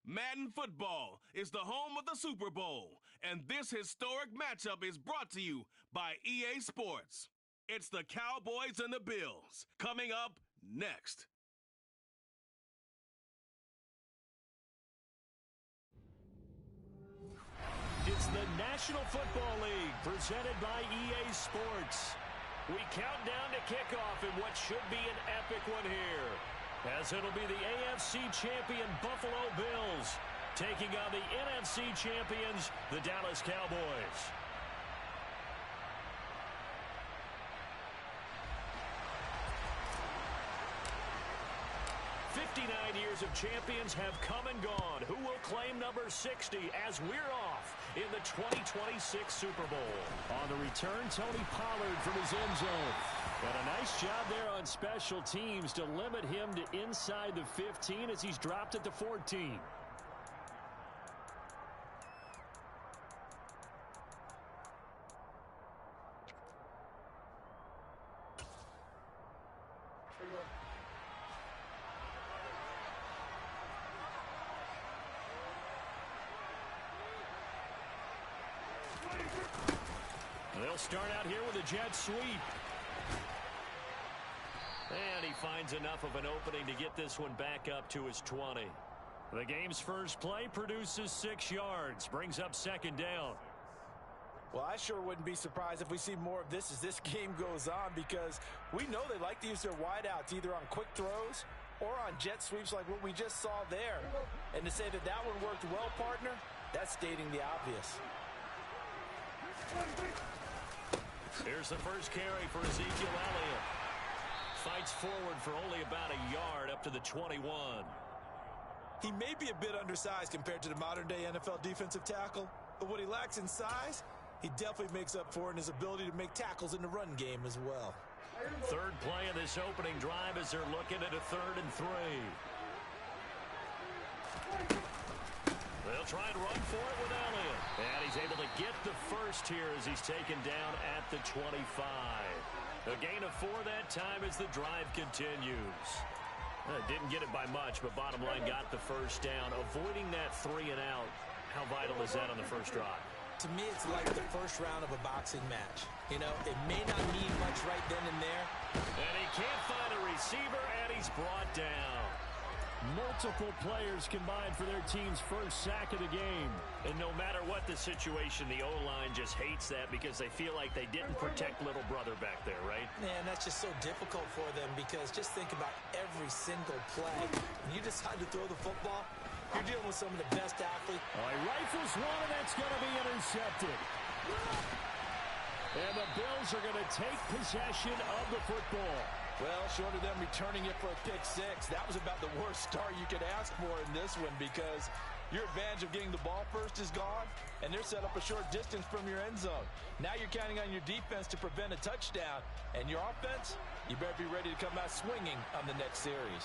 Madden Football is the home of the Super Bowl, and this historic matchup is brought to you by EA Sports. It's the Cowboys and the Bills, coming up next. It's the National Football League, presented by EA Sports. We count down to kickoff in what should be an epic one here, as it'll be the AFC champion Buffalo Bills taking on the NFC champions, the Dallas Cowboys. Years of champions have come and gone. Who will claim number 60 as we're off in the 2026 Super Bowl? On the return, Tony Pollard from his end zone. And a nice job there on special teams to limit him to inside the 15 as he's dropped at the 14. They'll start out here with a jet sweep. And he finds enough of an opening to get this one back up to his 20. The game's first play produces 6 yards, brings up second down. Well, I sure wouldn't be surprised if we see more of this as this game goes on, because we know they like to use their wideouts either on quick throws or on jet sweeps like what we just saw there. And to say that that one worked well, partner, that's stating the obvious. Here's the first carry for Ezekiel Elliott. Fights forward for only about a yard up to the 21. He may be a bit undersized compared to the modern-day NFL defensive tackle, but what he lacks in size, he definitely makes up for in his ability to make tackles in the run game as well. Third play of this opening drive as they're looking at a 3rd and 3. They'll try and run for it with Elliott. And he's able to get the first here as he's taken down at the 25. A gain of 4 that time as the drive continues. Didn't get it by much, but bottom line got the first down. Avoiding that 3 and out, how vital is that on the first drive? To me, it's like the first round of a boxing match. You know, it may not mean much right then and there. And he can't find a receiver, and he's brought down. Multiple players combined for their team's first sack of the game. And no matter what the situation, the O-line just hates that because they feel like they didn't protect little brother back there, right? Man, that's just so difficult for them, because just think about every single play. When you decide to throw the football, you're dealing with some of the best athletes. Oh, he rifles one, and that's going to be intercepted. And the Bills are going to take possession of the football. Well, short of them returning it for a pick 6, that was about the worst start you could ask for in this one, because your advantage of getting the ball first is gone, and they're set up a short distance from your end zone. Now you're counting on your defense to prevent a touchdown, and your offense, you better be ready to come out swinging on the next series.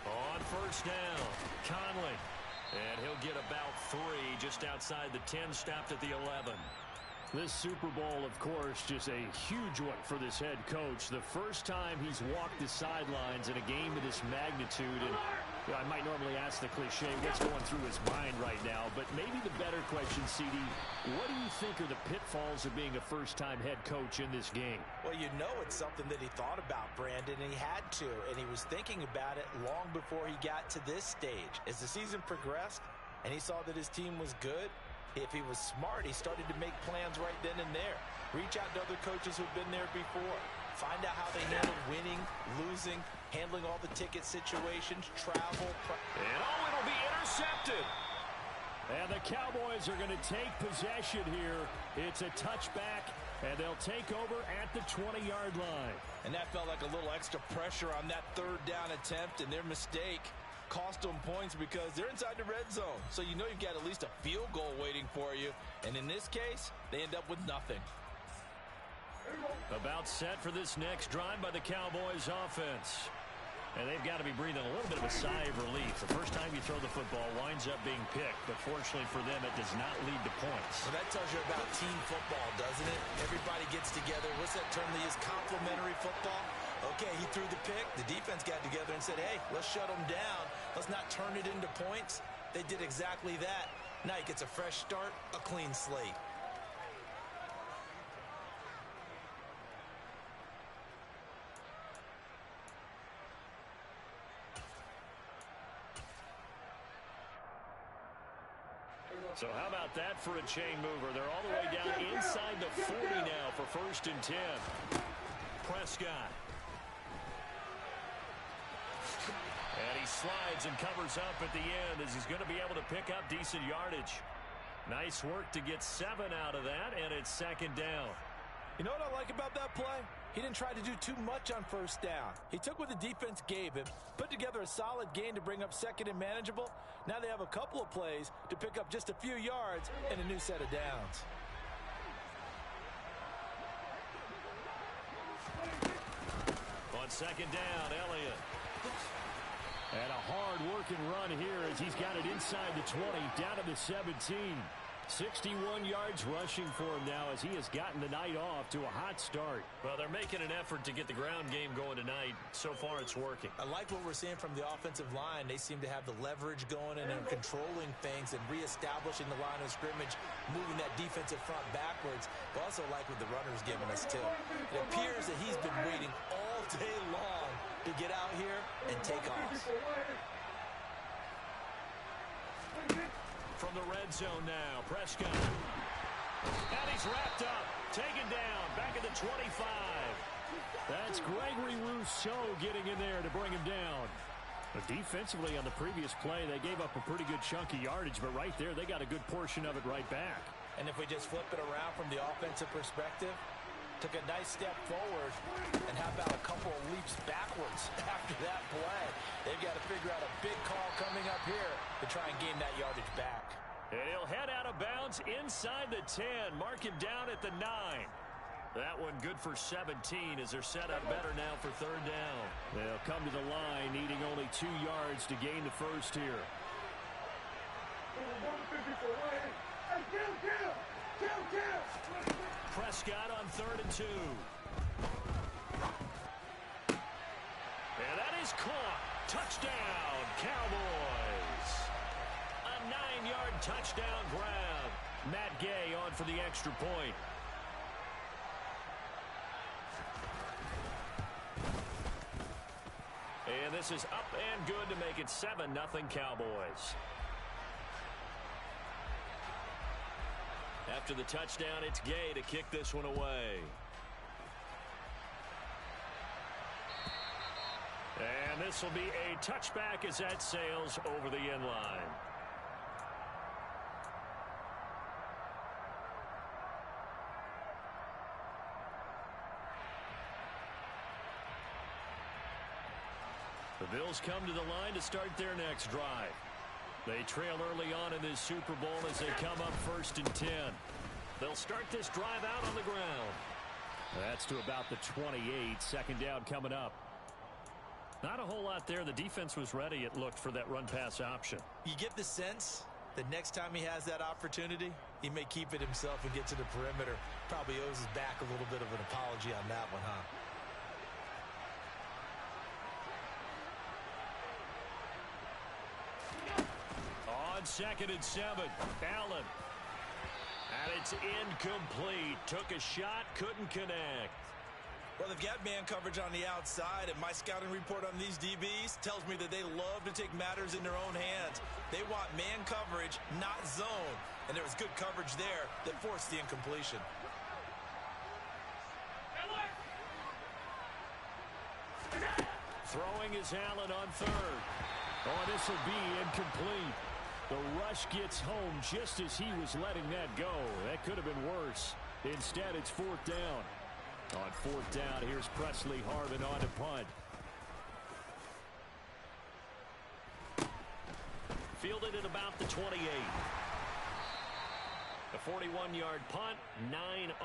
On first down, Conley. And he'll get about 3 just outside the 10, stopped at the 11. This Super Bowl, of course, just a huge one for this head coach. The first time he's walked the sidelines in a game of this magnitude. And I might normally ask the cliche, what's going through his mind right now? But maybe the better question, CD, what do you think are the pitfalls of being a first-time head coach in this game? Well, you know it's something that he thought about, Brandon, and he had to. And he was thinking about it long before he got to this stage. As the season progressed and he saw that his team was good, if he was smart, he started to make plans right then and there. Reach out to other coaches who've been there before. Find out how they handle winning, losing, handling all the ticket situations, travel. And it'll be intercepted. And the Cowboys are going to take possession here. It's a touchback, and they'll take over at the 20-yard line. And that felt like a little extra pressure on that 3rd down attempt, and their mistake cost them points because they're inside the red zone. So you know you've got at least a field goal waiting for you. And in this case, they end up with nothing. About set for this next drive by the Cowboys offense. And they've got to be breathing a little bit of a sigh of relief. The first time you throw the football winds up being picked, but fortunately for them, it does not lead to points. Well, that tells you about team football, doesn't it? Everybody gets together. What's that term they use? Complementary football? Okay, he threw the pick. The defense got together and said, hey, let's shut them down. Let's not turn it into points. They did exactly that. Now he gets a fresh start, a clean slate. So how about that for a chain mover? They're all the way down inside the 40 now for 1st and 10. Prescott. And he slides and covers up at the end as he's going to be able to pick up decent yardage. Nice work to get 7 out of that, and it's 2nd down. You know what I like about that play? He didn't try to do too much on 1st down. He took what the defense gave him, put together a solid gain to bring up 2nd and manageable. Now they have a couple of plays to pick up just a few yards and a new set of downs. On 2nd down, Elliott. And a hard-working run here as he's got it inside the 20, down to the 17. 61 yards rushing for him now as he has gotten the night off to a hot start. Well, they're making an effort to get the ground game going tonight. So far, it's working. I like what we're seeing from the offensive line. They seem to have the leverage going and they're controlling things and reestablishing the line of scrimmage, moving that defensive front backwards. But also like what the runner's giving us, too. It appears that he's been waiting all day long to get out here and take off. From the red zone now, Prescott. And he's wrapped up, taken down, back at the 25. That's Gregory Rousseau getting in there to bring him down. But defensively on the previous play, they gave up a pretty good chunk of yardage, but right there, they got a good portion of it right back. And if we just flip it around from the offensive perspective, took a nice step forward, and how about a couple of leaps backwards after that play? They've got to figure out a big call coming up here to try and gain that yardage back. And he'll head out of bounds inside the 10. Mark him down at the 9. That one good for 17 as they're set up better now for 3rd down. They'll come to the line needing only 2 yards to gain the first here. Prescott on 3rd and 2. And that is caught. Touchdown, Cowboys. A 9-yard touchdown grab. Matt Gay on for the extra point. And this is up and good to make it 7-0 Cowboys. After the touchdown, it's Gay to kick this one away. And this will be a touchback as that sails over the end line. The Bills come to the line to start their next drive. They trail early on in this Super Bowl as they come up 1st and 10. They'll start this drive out on the ground. That's to about the 28. 2nd down coming up. Not a whole lot there. The defense was ready, it looked, for that run-pass option. You get the sense that next time he has that opportunity, he may keep it himself and get to the perimeter. Probably owes his back a little bit of an apology on that one, huh? On 2nd and 7, Allen. And it's incomplete. Took a shot, couldn't connect. Well, they've got man coverage on the outside, and my scouting report on these DBs tells me that they love to take matters in their own hands. They want man coverage, not zone. And there was good coverage there that forced the incompletion. Throwing is Allen on 3rd. Oh, this will be incomplete. The rush gets home just as he was letting that go. That could have been worse. Instead, it's 4th down. On 4th down, here's Presley Harvin on to punt. Fielded at about the 28. A 41-yard punt, 9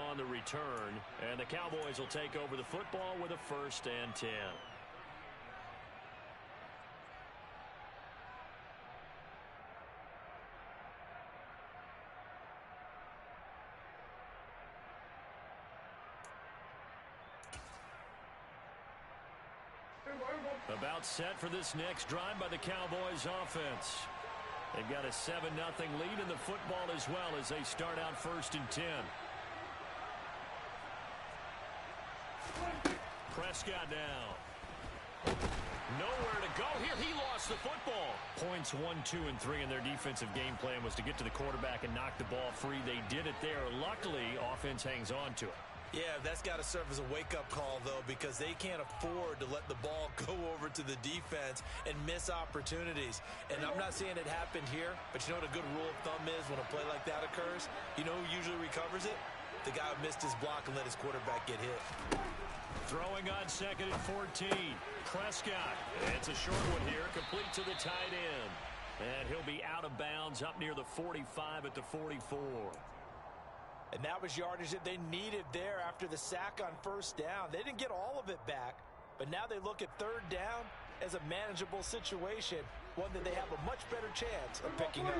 on the return. And the Cowboys will take over the football with a 1st and 10. About set for this next drive by the Cowboys offense. They've got a 7-0 lead in the football as well as they start out 1st and 10. Prescott now. Nowhere to go here. He lost the football. Points 1, 2, and 3 in their defensive game plan was to get to the quarterback and knock the ball free. They did it there. Luckily, offense hangs on to it. Yeah, that's got to serve as a wake-up call, though, because they can't afford to let the ball go over to the defense and miss opportunities. And I'm not saying it happened here, but you know what a good rule of thumb is when a play like that occurs? You know who usually recovers it? The guy who missed his block and let his quarterback get hit. Throwing on 2nd and 14. Prescott. It's a short one here, complete to the tight end. And he'll be out of bounds up near the 45 at the 44. And that was yardage that they needed there after the sack on 1st down. They didn't get all of it back, but now they look at 3rd down as a manageable situation, one that they have a much better chance of picking up.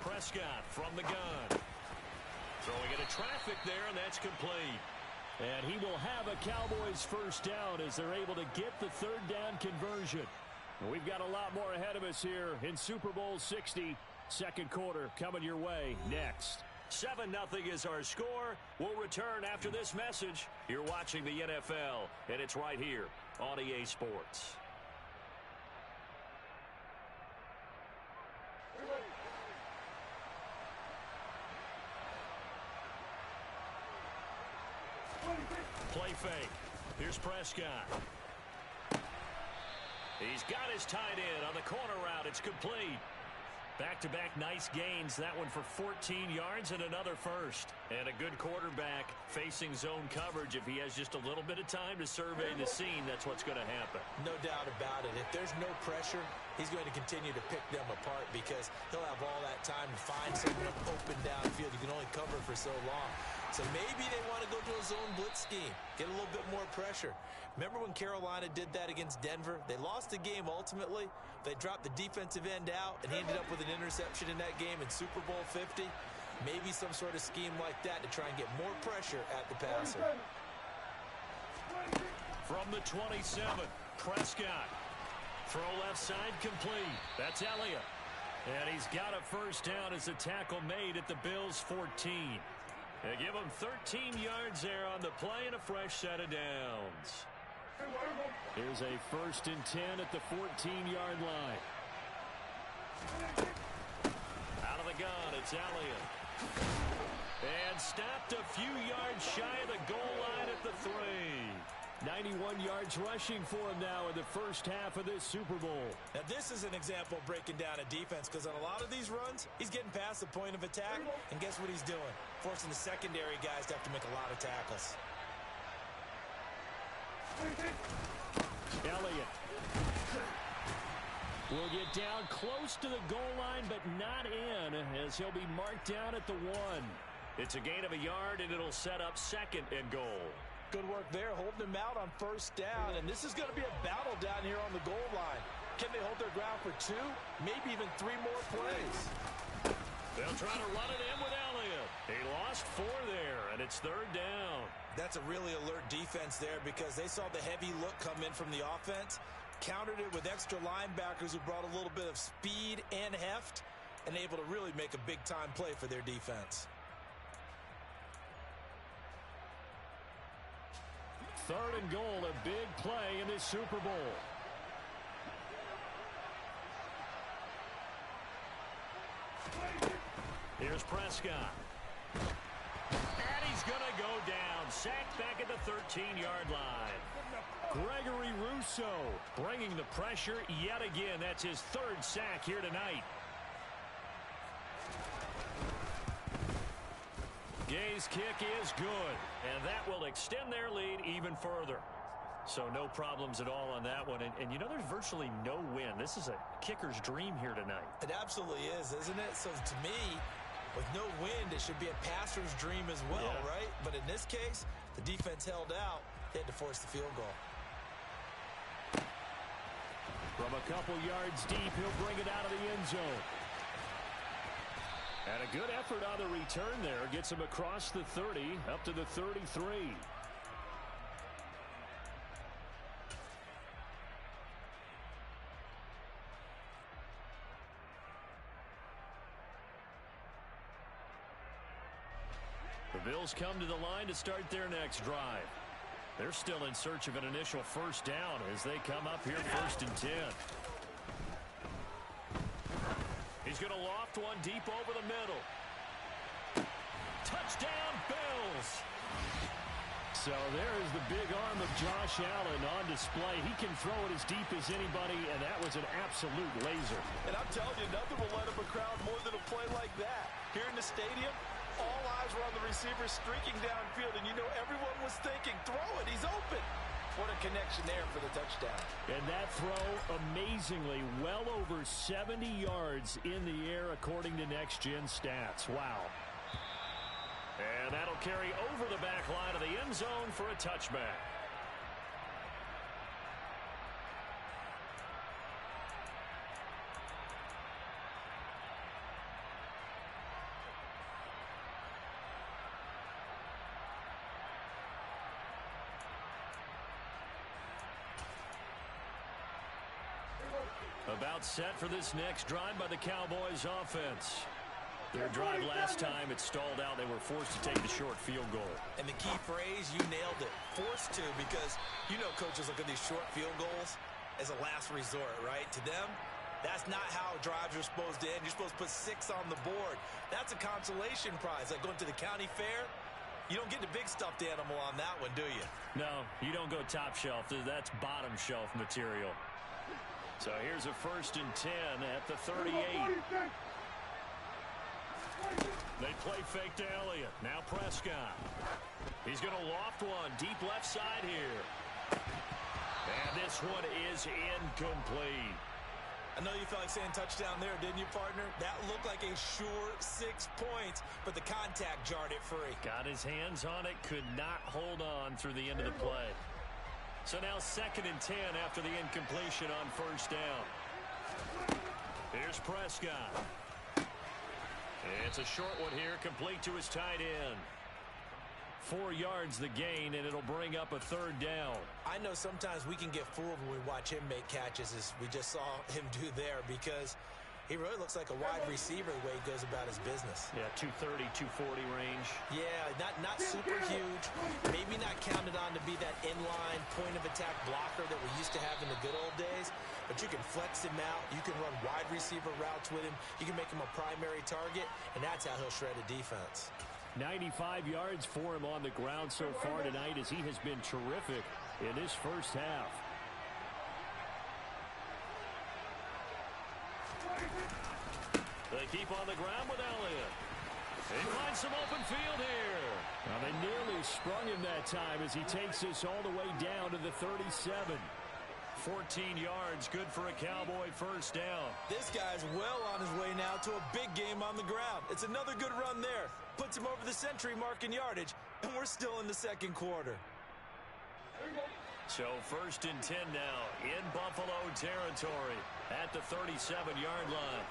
Prescott from the gun. Throwing into traffic there, and that's complete. And he will have a Cowboys 1st down as they're able to get the 3rd down conversion. We've got a lot more ahead of us here in Super Bowl 60. 2nd quarter coming your way next. 7-0 is our score. We'll return after this message. You're watching the NFL, and it's right here on EA Sports. Play fake. Here's Prescott. He's got his tight end on the corner route. It's complete. Back-to-back nice gains. That one for 14 yards and another first. And a good quarterback facing zone coverage. If he has just a little bit of time to survey the scene, that's what's going to happen. No doubt about it. If there's no pressure, he's going to continue to pick them apart because he'll have all that time to find someone open downfield. You can only cover for so long. So maybe they want to go to a zone blitz scheme, get a little bit more pressure. Remember when Carolina did that against Denver? They lost the game ultimately. They dropped the defensive end out, and he ended up with an interception in that game in Super Bowl 50. Maybe some sort of scheme like that to try and get more pressure at the passer. From the 27, Prescott. Throw left side complete. That's Elliott. And he's got a 1st down as a tackle made at the Bills' 14. They give him 13 yards there on the play and a fresh set of downs. Here's a 1st and 10 at the 14-yard line. Out of the gun, it's Elliott. And stopped a few yards shy of the goal line at the 3. 91 yards rushing for him now in the 1st half of this Super Bowl. Now this is an example of breaking down a defense because on a lot of these runs, he's getting past the point of attack, and guess what he's doing? Forcing the secondary guys to have to make a lot of tackles. Elliott will get down close to the goal line, but not in, as he'll be marked down at the 1. It's a gain of a yard, and it'll set up 2nd and goal. Good work there, holding him out on 1st down, and this is going to be a battle down here on the goal line. Can they hold their ground for 2, maybe even 3 more plays? They'll try to run it in with Elliott. He lost 4 there, and it's 3rd down. That's a really alert defense there because they saw the heavy look come in from the offense, countered it with extra linebackers who brought a little bit of speed and heft, and able to really make a big-time play for their defense. 3rd and goal, a big play in this Super Bowl. Here's Prescott. And he's going to go down. Sacked back at the 13-yard line. Gregory Rousseau bringing the pressure yet again. That's his 3rd sack here tonight. Gay's kick is good, and that will extend their lead even further. So no problems at all on that one. And you know, there's virtually no wind. This is a kicker's dream here tonight. It absolutely is, isn't it? So to me, with no wind, it should be a passer's dream as well, right? But in this case, the defense held out. They had to force the field goal. From a couple yards deep, he'll bring it out of the end zone. And a good effort on the return there. Gets him across the 30, up to the 33. Bills come to the line to start their next drive. They're still in search of an initial first down as they come up here 1st and 10. He's going to loft one deep over the middle. Touchdown, Bills! So there is the big arm of Josh Allen on display. He can throw it as deep as anybody, and that was an absolute laser. And I'm telling you, nothing will let up a crowd more than a play like that. Here in the stadium, all eyes were on the receiver streaking downfield, and you know everyone was thinking, throw it, he's open. What a connection there for the touchdown. And that throw, amazingly, well over 70 yards in the air according to Next Gen Stats. Wow. And that'll carry over the back line of the end zone for a touchback. About set for this next drive by the Cowboys offense. Their drive last time, it stalled out. They were forced to take the short field goal. And the key phrase, you nailed it. Forced to, because you know coaches look at these short field goals as a last resort, right? To them, that's not how drives are supposed to end. You're supposed to put 6 on the board. That's a consolation prize. Like going to the county fair, you don't get the big stuffed animal on that one, do you? No, you don't go top shelf. That's bottom shelf material. So here's a 1st and 10 at the 38. They play fake to Elliott. Now Prescott. He's going to loft one deep left side here. And this one is incomplete. I know you felt like saying touchdown there, didn't you, partner? That looked like a sure 6 points, but the contact jarred it free. Got his hands on it, could not hold on through the end of the play. So now 2nd and 10 after the incompletion on 1st down. Here's Prescott. It's a short one here, complete to his tight end. 4 yards the gain, and it'll bring up a 3rd down. I know sometimes we can get fooled when we watch him make catches, as we just saw him do there, because he really looks like a wide receiver the way he goes about his business. Yeah, 230, 240 range. Yeah, not super huge. Maybe not counted on to be that inline point-of-attack blocker that we used to have in the good old days. But you can flex him out. You can run wide receiver routes with him. You can make him a primary target, and that's how he'll shred a defense. 95 yards for him on the ground so far tonight, as he has been terrific in this first half. They keep on the ground with Elliott. He finds some open field here. Now they nearly sprung him that time as he takes this all the way down to the 37. 14 yards, good for a Cowboy 1st down. This guy's well on his way now to a big game on the ground. It's another good run there. Puts him over the century mark in yardage, and we're still in the 2nd quarter. So 1st and 10 now in Buffalo territory at the 37-yard line.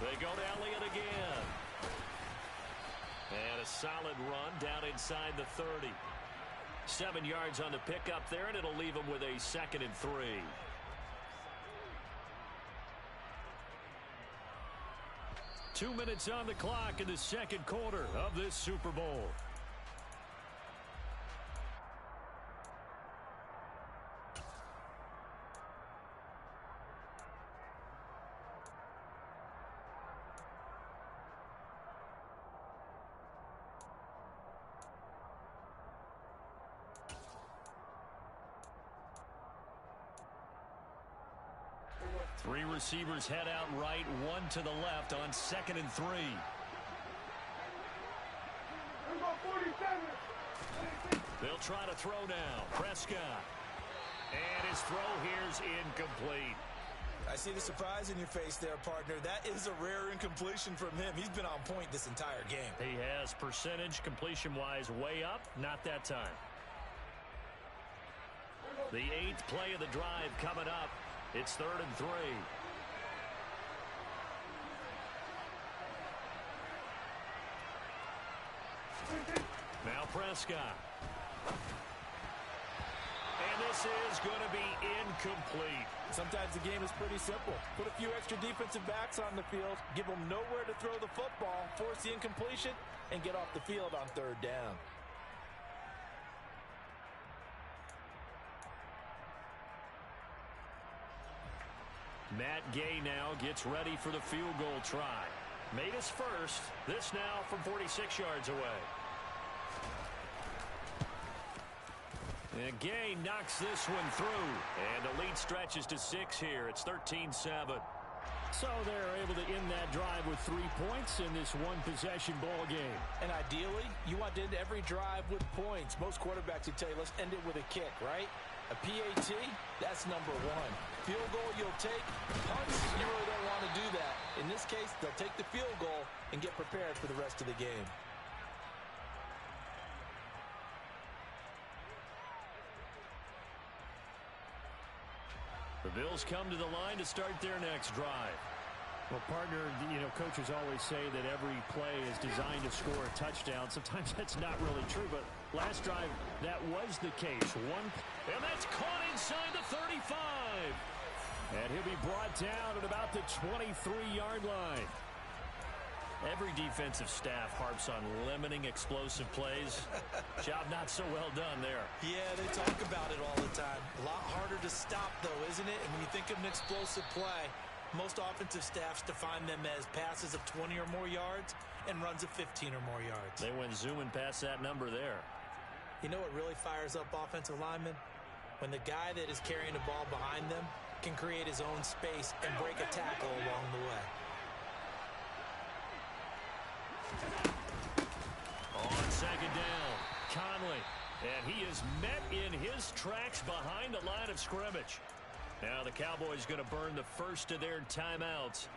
They go to Elliott again. And a solid run down inside the 30. 7 yards on the pickup there, and it'll leave him with a 2nd and 3. Two minutes on the clock in the 2nd quarter of this Super Bowl. Three receivers head out right, one to the left on 2nd and 3. They'll try to throw now. Prescott. And his throw here's incomplete. I see the surprise in your face there, partner. That is a rare incompletion from him. He's been on point this entire game. He has percentage completion-wise way up. Not that time. The 8th play of the drive coming up. It's 3rd and 3. Now Prescott. And this is going to be incomplete. Sometimes the game is pretty simple. Put a few extra defensive backs on the field, give them nowhere to throw the football, force the incompletion, and get off the field on third down. Matt Gay now gets ready for the field goal try. Made his first. This now from 46 yards away. And Gay knocks this one through. And the lead stretches to 6 here. It's 13-7. So they're able to end that drive with 3 points in this one-possession ball game. And ideally, you want to end every drive with points. Most quarterbacks would tell you, let's end it with a kick, right? A PAT, that's number one. Field goal you'll take. Punts, you really don't want to do that. In this case, they'll take the field goal and get prepared for the rest of the game. The Bills come to the line to start their next drive. Well, partner, coaches always say that every play is designed to score a touchdown. Sometimes that's not really true, but last drive, that was the case. And that's caught inside the 35. And he'll be brought down at about the 23-yard line. Every defensive staff harps on limiting explosive plays. Job not so well done there. Yeah, they talk about it all the time. A lot harder to stop, though, isn't it? And when you think of an explosive play, most offensive staffs define them as passes of 20 or more yards and runs of 15 or more yards. They went zooming past that number there. You know what really fires up offensive linemen? When the guy that is carrying the ball behind them can create his own space and break a tackle along the way. On second down, Conley. And he is met in his tracks behind the line of scrimmage. Now the Cowboys going to burn the first of their timeouts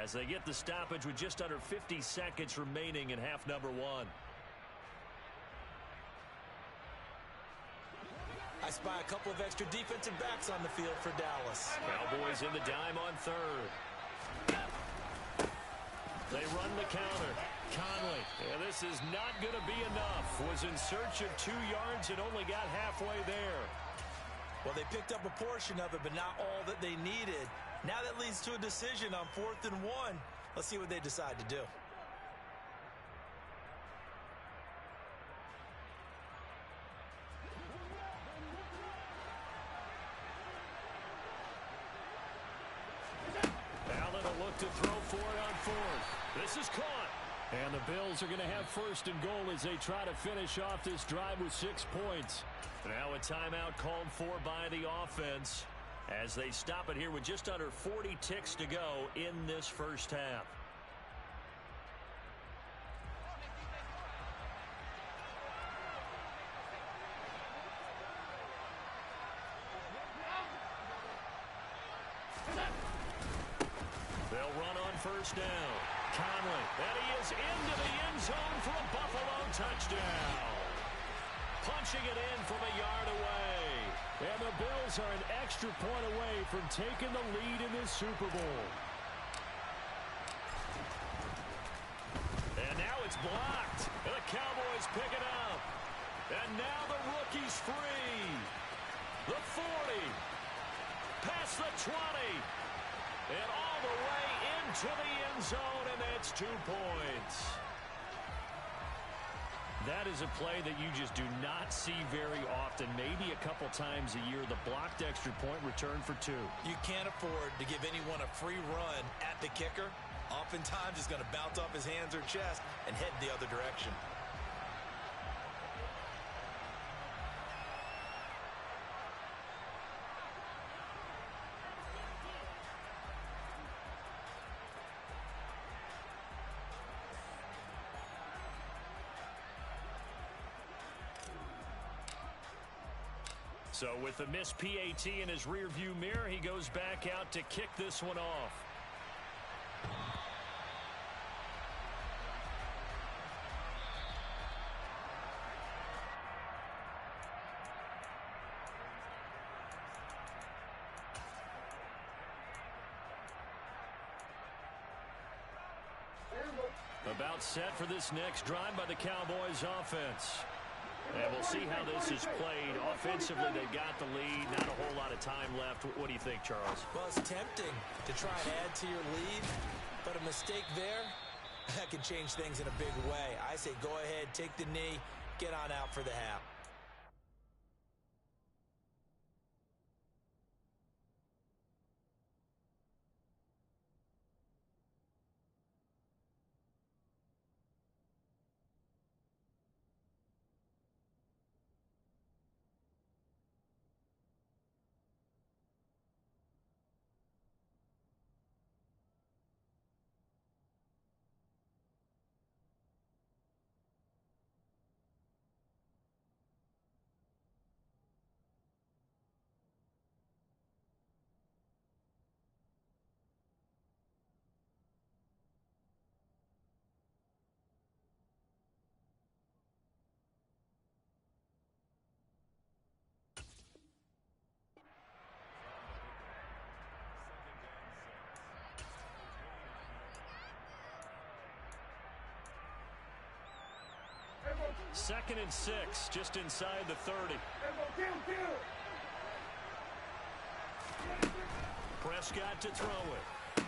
as they get the stoppage with just under 50 seconds remaining in half number one. I spy a couple of extra defensive backs on the field for Dallas. Cowboys in the dime on third. They run the counter. Conley. And this is not going to be enough. Was in search of 2 yards and only got halfway there. Well, they picked up a portion of it, but not all that they needed. Now that leads to a decision on 4th and 1. Let's see what they decide to do. Allen will look to throw for it on 4th. This is caught. And the Bills are going to have 1st and goal as they try to finish off this drive with 6 points. Now a timeout called for by the offense as they stop it here with just under 40 ticks to go in this first half. They'll run on first down. Conley, and he is into the end zone for a Buffalo touchdown. Punching it in from a yard away. And the Bills are an extra point away from taking the lead in this Super Bowl. And now it's blocked. And the Cowboys pick it up. And now the rookie's free. The 40. Past the 20. And all the way into the end zone, and that's 2 points. That is a play that you just do not see very often. Maybe a couple times a year, the blocked extra point return for 2. You can't afford to give anyone a free run at the kicker. Oftentimes, he's going to bounce off his hands or chest and head the other direction. So with the missed PAT in his rearview mirror, he goes back out to kick this one off. About set for this next drive by the Cowboys offense. And we'll see how this is played. Offensively, they got the lead. Not a whole lot of time left. What do you think, Charles? Well, it's tempting to try and add to your lead, but a mistake there, that can change things in a big way. I say go ahead, take the knee, get on out for the half. Second and 6, just inside the 30. Prescott to throw it.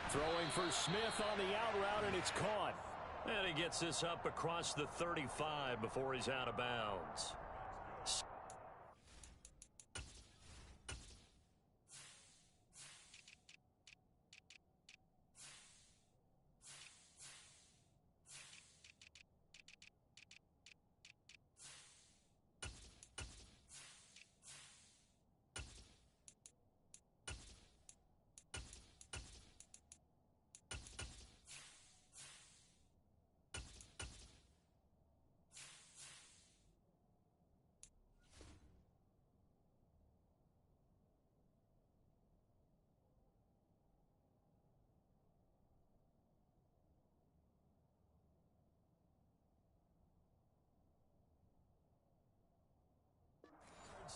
Throwing for Smith on the out route, and it's caught. And he gets this up across the 35 before he's out of bounds.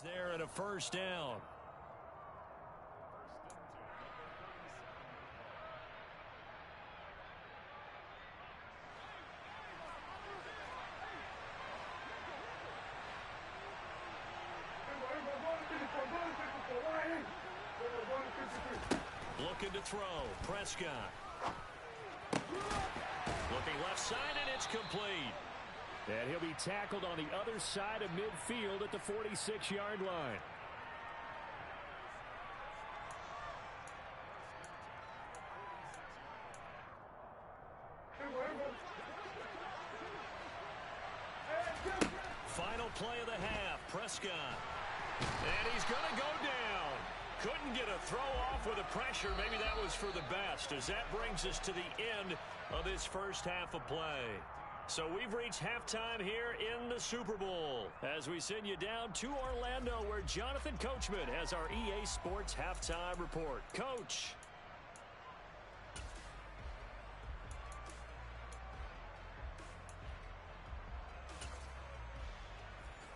There and a first down. Looking to throw. Prescott. Looking left side, and it's complete. And he'll be tackled on the other side of midfield at the 46-yard line. Final play of the half. Prescott. And he's going to go down. Couldn't get a throw off with the pressure. Maybe that was for the best, as that brings us to the end of this first half of play. So we've reached halftime here in the Super Bowl as we send you down to Orlando, where Jonathan Coachman has our EA Sports Halftime Report. Coach.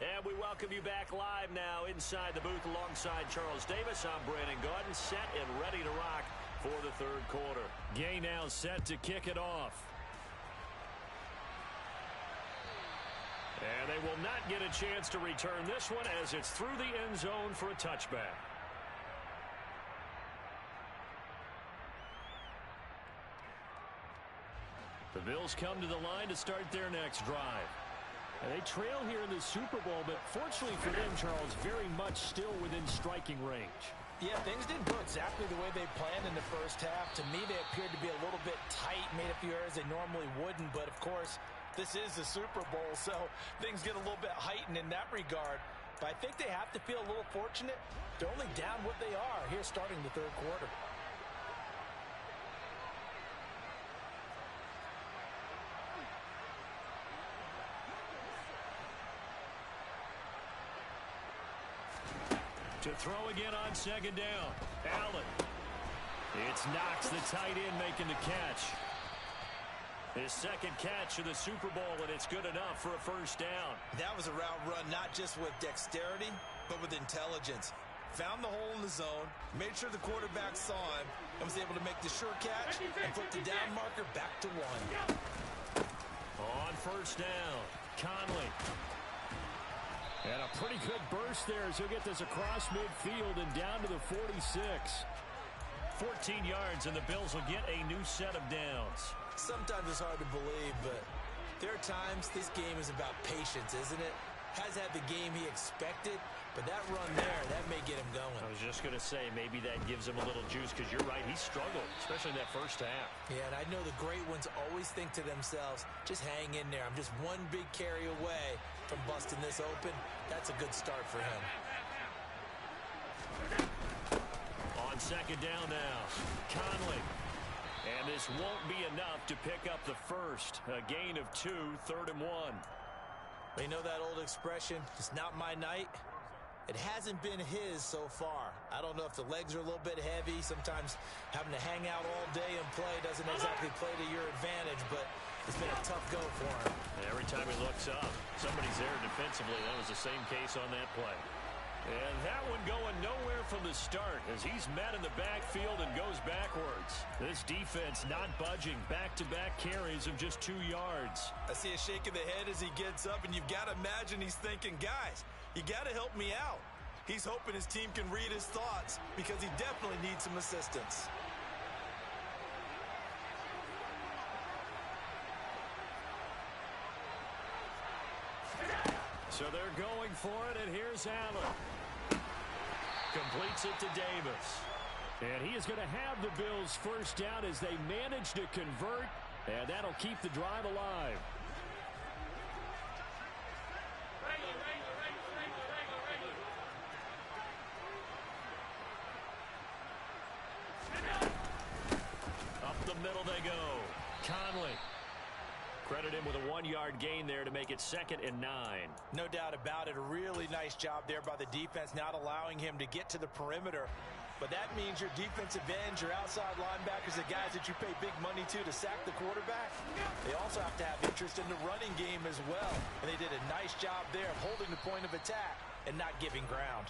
And we welcome you back live now inside the booth alongside Charles Davis. I'm Brandon Gaudin, set and ready to rock for the third quarter. Gay now set to kick it off. And they will not get a chance to return this one as it's through the end zone for a touchback. The Bills come to the line to start their next drive. And they trail here in the Super Bowl, but fortunately for them, Charles, very much still within striking range. Yeah, things didn't go exactly the way they planned in the first half. To me, they appeared to be a little bit tight, made a few errors they normally wouldn't, but of course, this is the Super Bowl, so things get a little bit heightened in that regard. But I think they have to feel a little fortunate. They're only down what they are here starting the third quarter. To throw again on second down. Allen. It's Knox, the tight end, making the catch. His second catch of the Super Bowl, and it's good enough for a first down. That was a route run not just with dexterity, but with intelligence. Found the hole in the zone, made sure the quarterback saw him, and was able to make the sure catch and flip the down marker back to one. On first down, Conley. And a pretty good burst there as he'll get this across midfield and down to the 46. 14 yards, and the Bills will get a new set of downs. Sometimes it's hard to believe, but there are times this game is about patience, isn't it? Has had the game he expected, but that run there, that may get him going. I was just going to say, maybe that gives him a little juice, because you're right, he struggled, especially in that first half. Yeah, and I know the great ones always think to themselves, just hang in there. I'm just one big carry away from busting this open. That's a good start for him. On second down now, Conley. And this won't be enough to pick up the first. A gain of 2, 3rd and 1. You know that old expression, it's not my night? It hasn't been his so far. I don't know if the legs are a little bit heavy. Sometimes having to hang out all day and play doesn't exactly play to your advantage, but it's been a tough go for him. Every time he looks up, somebody's there defensively. That was the same case on that play. And that one going nowhere from the start as he's met in the backfield and goes backwards. This defense not budging. Back-to-back carries of just 2 yards. I see a shake of the head as he gets up, and you've got to imagine he's thinking, guys, you got to help me out. He's hoping his team can read his thoughts because he definitely needs some assistance. So they're going for it, and here's Allen. Completes it to Davis. And he is going to have the Bills first down as they manage to convert, and that'll keep the drive alive. Up the middle they go. Conley. Credit him with a 1-yard gain there to make it 2nd and 9. No doubt about it. A really nice job there by the defense, not allowing him to get to the perimeter. But that means your defensive ends, your outside linebackers, the guys that you pay big money to sack the quarterback, they also have to have interest in the running game as well. And they did a nice job there of holding the point of attack and not giving ground.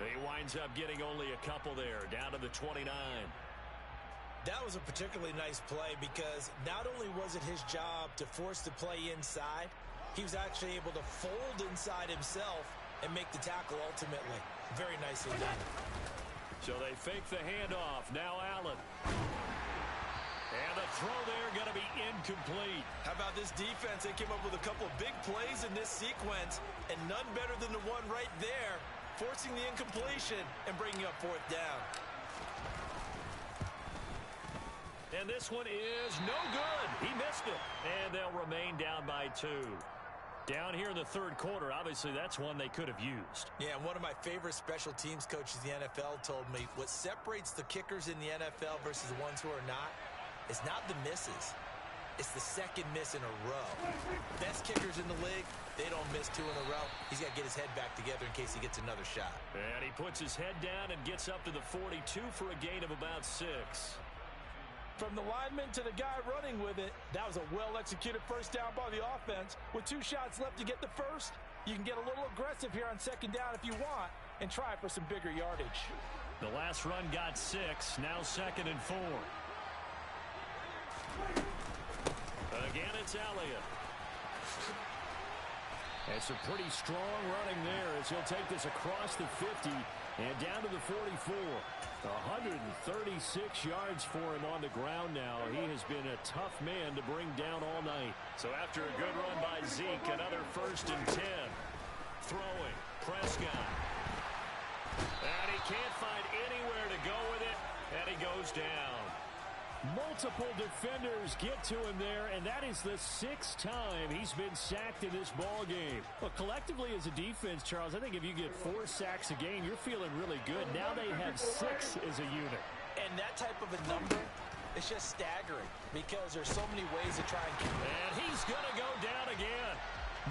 He winds up getting only a couple there, down to the 29. That was a particularly nice play because not only was it his job to force the play inside, he was actually able to fold inside himself and make the tackle ultimately. Very nicely done. So they fake the handoff. Now Allen. And the throw there going to be incomplete. How about this defense? They came up with a couple of big plays in this sequence, and none better than the one right there, forcing the incompletion and bringing up 4th down. And this one is no good. He missed it. And they'll remain down by 2. Down here in the 3rd quarter, obviously that's one they could have used. Yeah, and one of my favorite special teams coaches in the NFL told me what separates the kickers in the NFL versus the ones who are not is not the misses. It's the second miss in a row. Best kickers in the league, they don't miss 2 in a row. He's got to get his head back together in case he gets another shot. And he puts his head down and gets up to the 42 for a gain of about 6. From the lineman to the guy running with it, that was a well-executed first down by the offense. With 2 shots left to get the first, you can get a little aggressive here on 2nd down if you want and try for some bigger yardage. The last run got 6, now 2nd and 4. Again, it's Elliott. It's a pretty strong running there as he'll take this across the 50 and down to the 44. 136 yards for him on the ground now. He has been a tough man to bring down all night. So after a good run by Zeke, another 1st and 10. Throwing, Prescott. And he can't find anywhere to go with it, and he goes down. Multiple defenders get to him there, and that is the 6th time he's been sacked in this ball game. Well, collectively as a defense, Charles, I think if you get 4 sacks a game, you're feeling really good. Now they have 6 as a unit. And that type of a number, it's just staggering because there's so many ways to try and keep it. And he's going to go down again.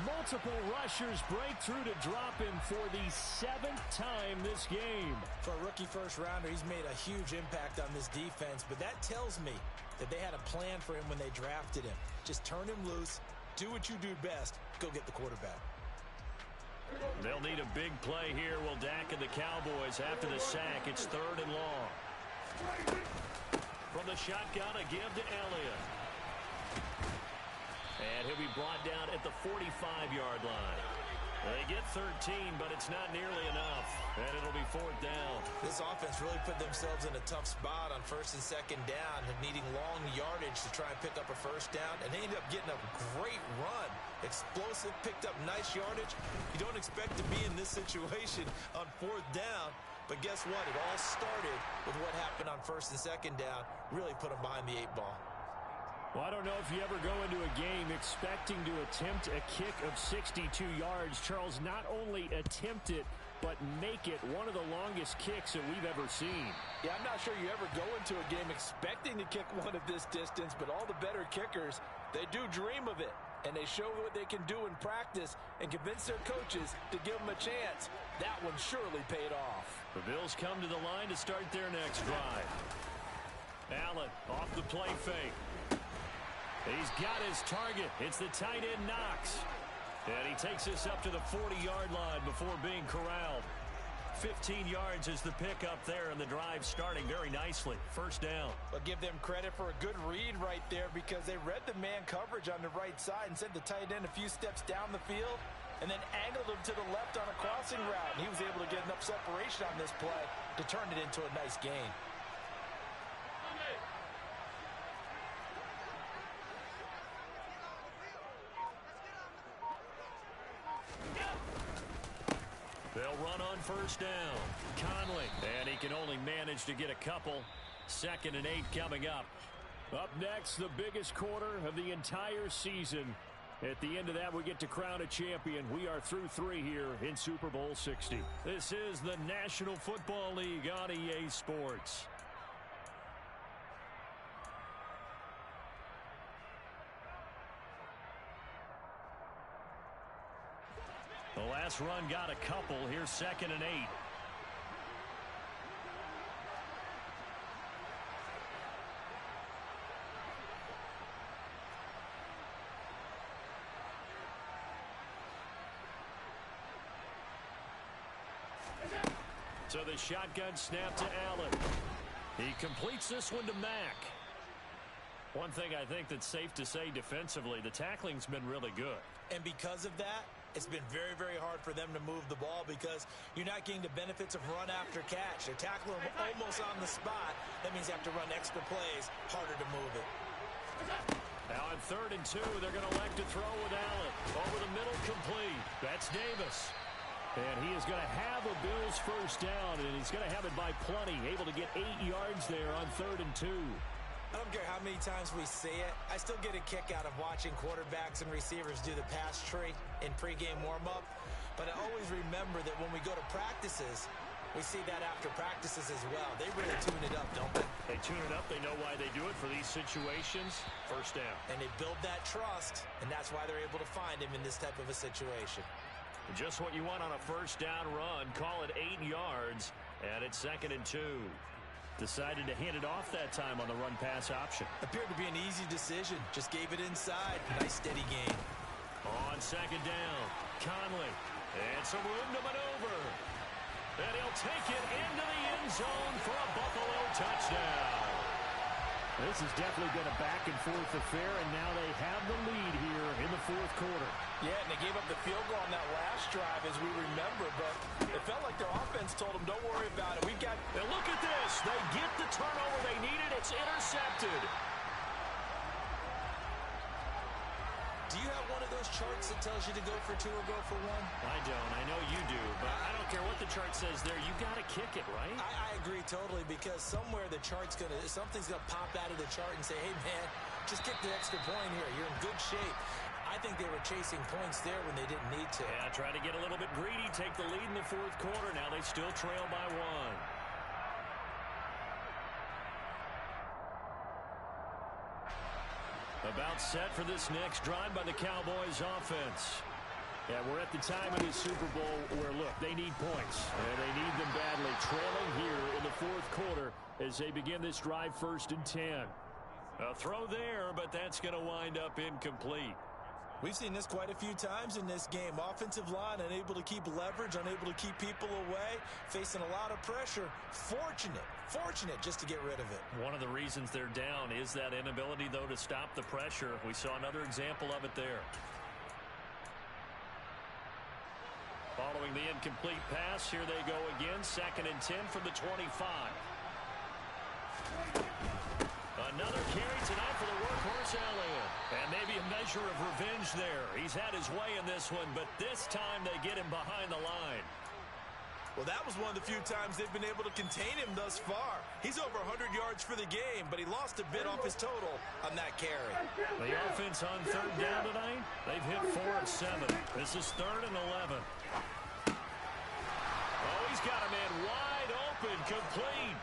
Multiple rushers break through to drop him for the 7th time this game. For a rookie first-rounder, he's made a huge impact on this defense, but that tells me that they had a plan for him when they drafted him. Just turn him loose, do what you do best, go get the quarterback. They'll need a big play here. Will Dak and the Cowboys after the sack. It's 3rd and long. From the shotgun, a give to Elliott. And he'll be brought down at the 45-yard line. They get 13, but it's not nearly enough, and it'll be 4th down. This offense really put themselves in a tough spot on 1st and 2nd down, needing long yardage to try and pick up a 1st down, and they ended up getting a great run. Explosive, picked up nice yardage. You don't expect to be in this situation on 4th down, but guess what? It all started with what happened on 1st and 2nd down. Really put them behind the 8 ball. Well, I don't know if you ever go into a game expecting to attempt a kick of 62 yards. Charles, not only attempt it, but make it one of the longest kicks that we've ever seen. Yeah, I'm not sure you ever go into a game expecting to kick one of this distance, but all the better kickers, they do dream of it. And they show what they can do in practice and convince their coaches to give them a chance. That one surely paid off. The Bills come to the line to start their next drive. Allen off the play fake. He's got his target. It's the tight end Knox. And he takes us up to the 40-yard line before being corralled. 15 yards is the pickup there, and the drive starting very nicely. 1st down. But give them credit for a good read right there because they read the man coverage on the right side and sent the tight end a few steps down the field and then angled him to the left on a crossing route. And he was able to get enough separation on this play to turn it into a nice gain. They'll run on 1st down. Conley, and he can only manage to get a couple. 2nd and 8 coming up. Up next, the biggest quarter of the entire season. At the end of that, we get to crown a champion. We are through 3 here in Super Bowl 60. This is the National Football League on EA Sports. The last run got a couple. Here's 2nd and 8. So the shotgun snap to Allen. He completes this one to Mack. One thing I think that's safe to say defensively, the tackling's been really good. And because of that, it's been very, very hard for them to move the ball because you're not getting the benefits of run after catch. They're tackling them almost on the spot. That means you have to run extra plays, harder to move it. Now on 3rd and 2, they're going to elect to throw with Allen. Over the middle, complete. That's Davis. And he is going to have a Bills 1st down, and he's going to have it by plenty. Able to get 8 yards there on 3rd and 2. I don't care how many times we say it. I still get a kick out of watching quarterbacks and receivers do the pass tree in pregame warm-up. But I always remember that when we go to practices, we see that after practices as well. They really tune it up, don't they? They tune it up. They know why they do it for these situations. 1st down. And they build that trust, and that's why they're able to find him in this type of a situation. Just what you want on a 1st down run. Call it 8 yards, and it's 2nd and 2. Decided to hand it off that time on the run-pass option. Appeared to be an easy decision. Just gave it inside. Nice steady gain. On 2nd down, Conley. And some room to maneuver. And he'll take it into the end zone for a Buffalo touchdown. This has definitely been a back-and-forth affair, and now they have the lead here in the 4th quarter. Yeah, and they gave up the field goal on that last drive, as we remember, but it felt like their offense told them, don't worry about it. We've got... And look at this. They get the turnover they needed. It's intercepted. Do you have one of those charts that tells you to go for 2 or go for 1? I don't. I know you do, but I don't care what the chart says there. You got to kick it, right? I agree totally, because somewhere the chart's going to... Something's going to pop out of the chart and say, hey, man, just get the extra point here. You're in good shape. I think they were chasing points there when they didn't need to. Yeah, try to get a little bit greedy, take the lead in the 4th quarter. Now they still trail by 1. About set for this next drive by the Cowboys offense. Yeah, we're at the time of the Super Bowl where, look, they need points. And they need them badly. Trailing here in the 4th quarter as they begin this drive 1st and 10. A throw there, but that's going to wind up incomplete. We've seen this quite a few times in this game. Offensive line unable to keep leverage, unable to keep people away, facing a lot of pressure. Fortunate just to get rid of it. One of the reasons they're down is that inability, though, to stop the pressure. We saw another example of it there. Following the incomplete pass, here they go again. 2nd and 10 from the 25. Another carry tonight for the workhorse Elliott. And maybe a measure of revenge there. He's had his way in this one, but this time they get him behind the line. Well, that was one of the few times they've been able to contain him thus far. He's over 100 yards for the game, but he lost a bit off his total on that carry. The offense on 3rd down tonight, they've hit 4 of 7. This is 3rd and 11. Oh, he's got a man wide open, complete.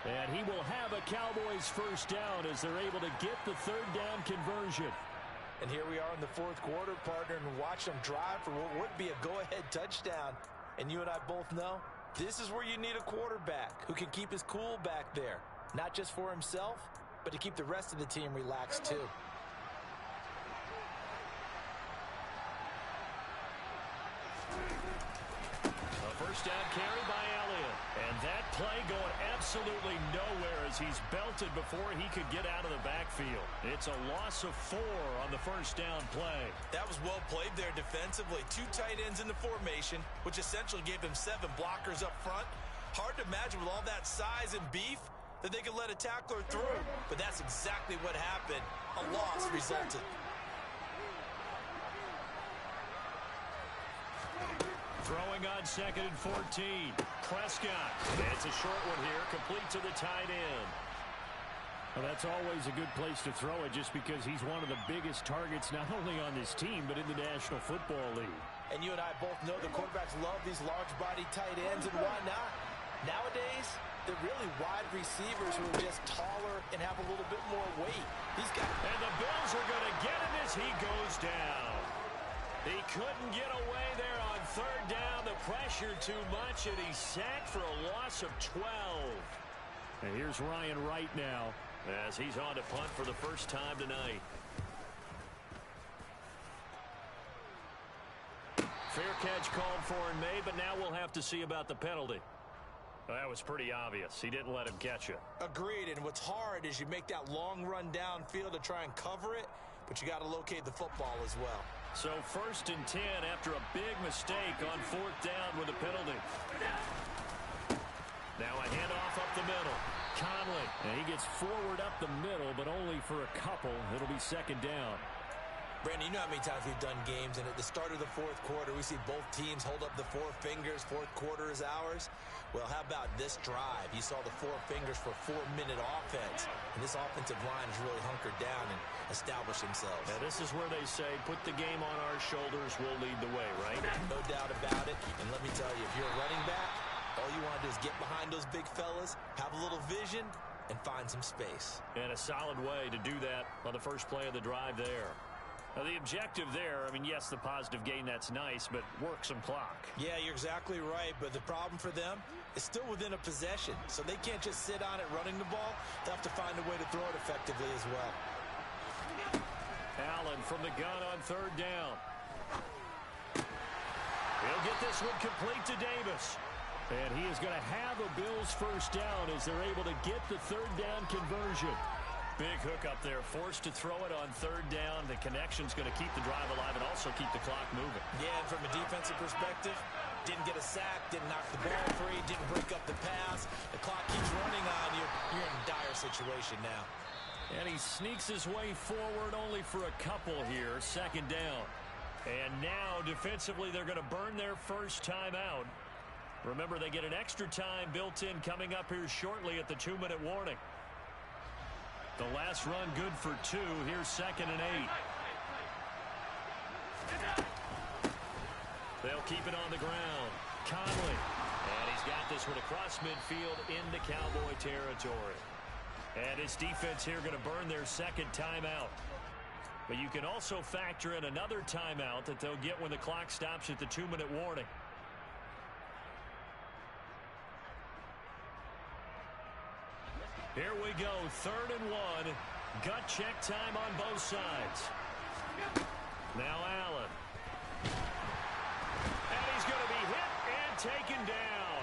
And he will have a Cowboys first down as they're able to get the 3rd down conversion. And here we are in the 4th quarter, partner, and watch them drive for what would be a go-ahead touchdown. And you and I both know this is where you need a quarterback who can keep his cool back there. Not just for himself, but to keep the rest of the team relaxed too. A first down carry by Elliott. And that play going absolutely nowhere as he's belted before he could get out of the backfield. It's a loss of 4 on the first down play. That was well played there defensively. 2 tight ends in the formation, which essentially gave them 7 blockers up front. Hard to imagine with all that size and beef that they could let a tackler through. But that's exactly what happened. A loss resulted. Throwing on 2nd and 14. Prescott. It's a short one here, complete to the tight end. Well, that's always a good place to throw it just because he's one of the biggest targets not only on this team but in the National Football League. And you and I both know the quarterbacks love these large-body tight ends, and why not? Nowadays, they're really wide receivers who are just taller and have a little bit more weight. These guys. And the Bills are going to get him as he goes down. He couldn't get away there on 3rd down. The pressure too much, and he's sacked for a loss of 12. And here's Ryan Wright now as he's on to punt for the first time tonight. Fair catch called for and made, but now we'll have to see about the penalty. That was pretty obvious. He didn't let him catch it. Agreed, and what's hard is you make that long run downfield to try and cover it, but you got to locate the football as well. So 1st and 10 after a big mistake on 4th down with a penalty. Now a handoff up the middle. Conley. And he gets forward up the middle, but only for a couple. It'll be 2nd down. Brandon, you know how many times we've done games, and at the start of the 4th quarter, we see both teams hold up the 4 fingers. 4th quarter is ours. Well, how about this drive? You saw the 4 fingers for 4-minute offense, and this offensive line has really hunkered down and established themselves. Now, this is where they say, put the game on our shoulders, we'll lead the way, right? No doubt about it, and let me tell you, if you're a running back, all you want to do is get behind those big fellas, have a little vision, and find some space. And a solid way to do that on the first play of the drive there. Now, the objective there, I mean, yes, the positive gain, that's nice, but work some clock. Yeah, you're exactly right, but the problem for them is still within a possession, so they can't just sit on it running the ball. They'll have to find a way to throw it effectively as well. Allen from the gun on 3rd down. He'll get this one complete to Davis. And he is going to have a Bills first down as they're able to get the 3rd down conversion. Big hook up there, forced to throw it on 3rd down. The connection's going to keep the drive alive and also keep the clock moving. Yeah, and from a defensive perspective, didn't get a sack, didn't knock the ball free, didn't break up the pass. The clock keeps running on you. You're in a dire situation now. And he sneaks his way forward only for a couple here, 2nd down. And now, defensively, they're going to burn their first time out. Remember, they get an extra time built in coming up here shortly at the 2-minute warning. The last run good for 2. Here's 2nd and 8. They'll keep it on the ground. Conley. And he's got this one across midfield into Cowboy territory. And his defense here going to burn their 2nd timeout. But you can also factor in another timeout that they'll get when the clock stops at the 2-minute warning. Here we go, 3rd and 1. Gut check time on both sides. Now Allen. And he's going to be hit and taken down.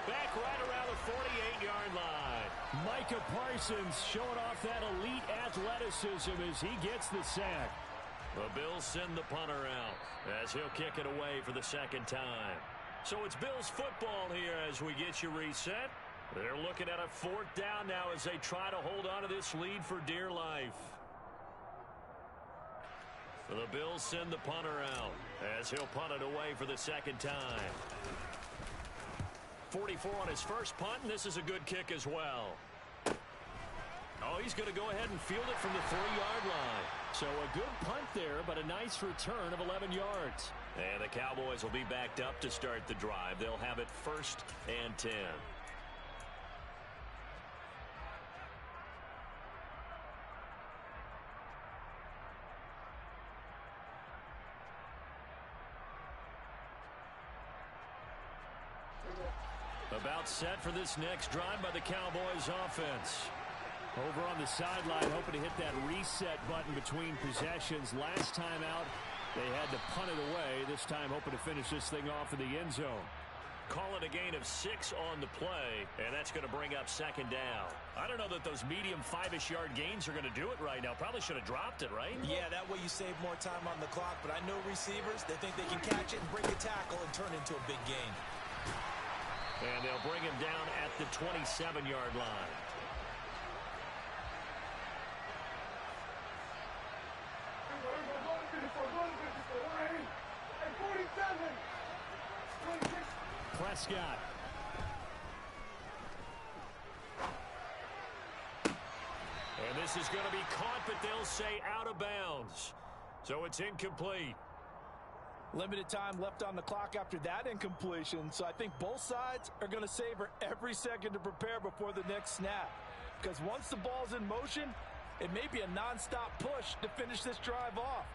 Back right around the 48-yard line. Micah Parsons showing off that elite athleticism as he gets the sack. The Bills Bills send the punter out as he'll kick it away for the second time. So it's Bills football here as we get you reset. They're looking at a 4th down now as they try to hold on to this lead for dear life. So the Bills send the punter out as he'll punt it away for the second time. 44 on his first punt, and this is a good kick as well. Oh, he's going to go ahead and field it from the 3-yard line. So a good punt there, but a nice return of 11 yards. And the Cowboys will be backed up to start the drive. They'll have it 1st and 10. About set for this next drive by the Cowboys offense. Over on the sideline, hoping to hit that reset button between possessions. Last time out, they had to punt it away. This time, hoping to finish this thing off in the end zone. Call it a gain of 6 on the play, and that's going to bring up 2nd down. I don't know that those medium 5-ish yard gains are going to do it right now. Probably should have dropped it, right? Yeah, that way you save more time on the clock, but I know receivers, they think they can catch it and break a tackle and turn into a big gain. And they'll bring him down at the 27-yard line. Prescott. And this is going to be caught, but they'll say out of bounds. So it's incomplete. Limited time left on the clock after that incompletion, so I think both sides are going to savor every second to prepare before the next snap. Because once the ball's in motion, it may be a nonstop push to finish this drive off.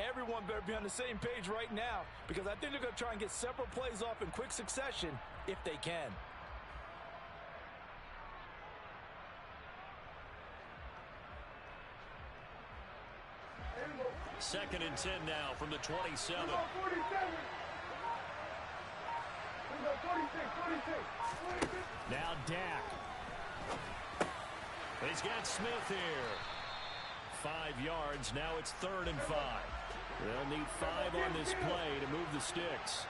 Everyone better be on the same page right now, because I think they're going to try and get several plays off in quick succession if they can. Second and 10 now from the 27. Now Dak. He's got Smith here. 5 yards. Now it's 3rd and 5. They'll need 5 on this play to move the sticks.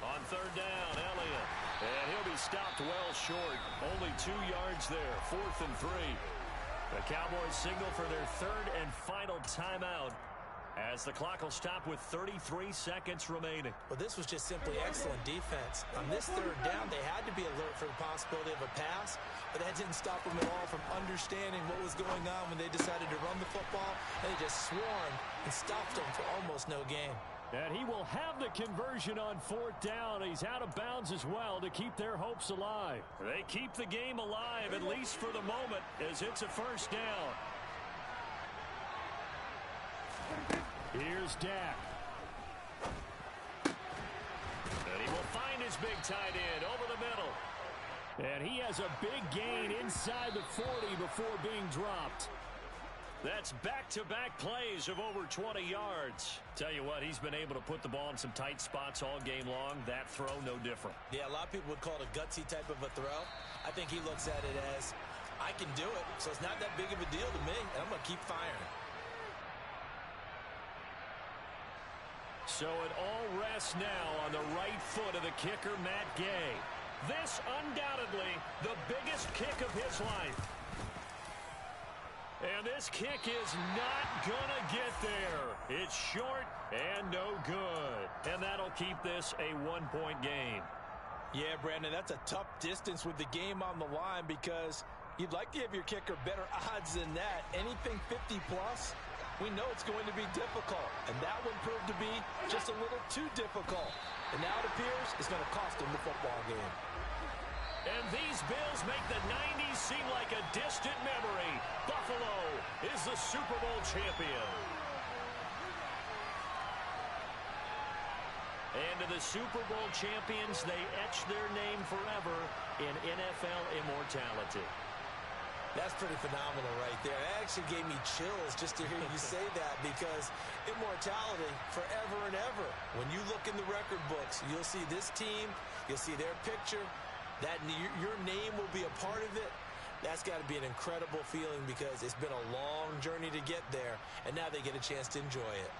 On 3rd down, Elliott. And he'll be stopped well short. Only 2 yards there. 4th and 3. The Cowboys signal for their 3rd and final timeout as the clock will stop with 33 seconds remaining. Well, this was just simply excellent defense. On this 3rd down, they had to be alert for the possibility of a pass, but that didn't stop them at all from understanding what was going on when they decided to run the football. They just swarmed and stopped them for almost no gain. And he will have the conversion on 4th down. He's out of bounds as well to keep their hopes alive. They keep the game alive, at least for the moment, as it's a 1st down. Here's Dak. And he will find his big tight end over the middle. And he has a big gain inside the 40 before being dropped. That's back-to-back plays of over 20 yards. Tell you what, he's been able to put the ball in some tight spots all game long. That throw, no different. Yeah, a lot of people would call it a gutsy type of a throw. I think he looks at it as, I can do it, so it's not that big of a deal to me, and I'm going to keep firing. So it all rests now on the right foot of the kicker, Matt Gay. This, undoubtedly, the biggest kick of his life. And this kick is not gonna get there. It's short and no good. And that'll keep this a 1-point game. Yeah, Brandon, that's a tough distance with the game on the line because you'd like to give your kicker better odds than that. Anything 50 plus, we know it's going to be difficult. And that one proved to be just a little too difficult. And now it appears it's going to cost them the football game. And these Bills make the 90s seem like a distant memory. Buffalo is the Super Bowl champion. And to the Super Bowl champions, they etch their name forever in NFL immortality. That's pretty phenomenal right there. It actually gave me chills just to hear you say that because immortality forever and ever. When you look in the record books, you'll see this team, you'll see their picture, that your name will be a part of it. That's got to be an incredible feeling because it's been a long journey to get there, and now they get a chance to enjoy it.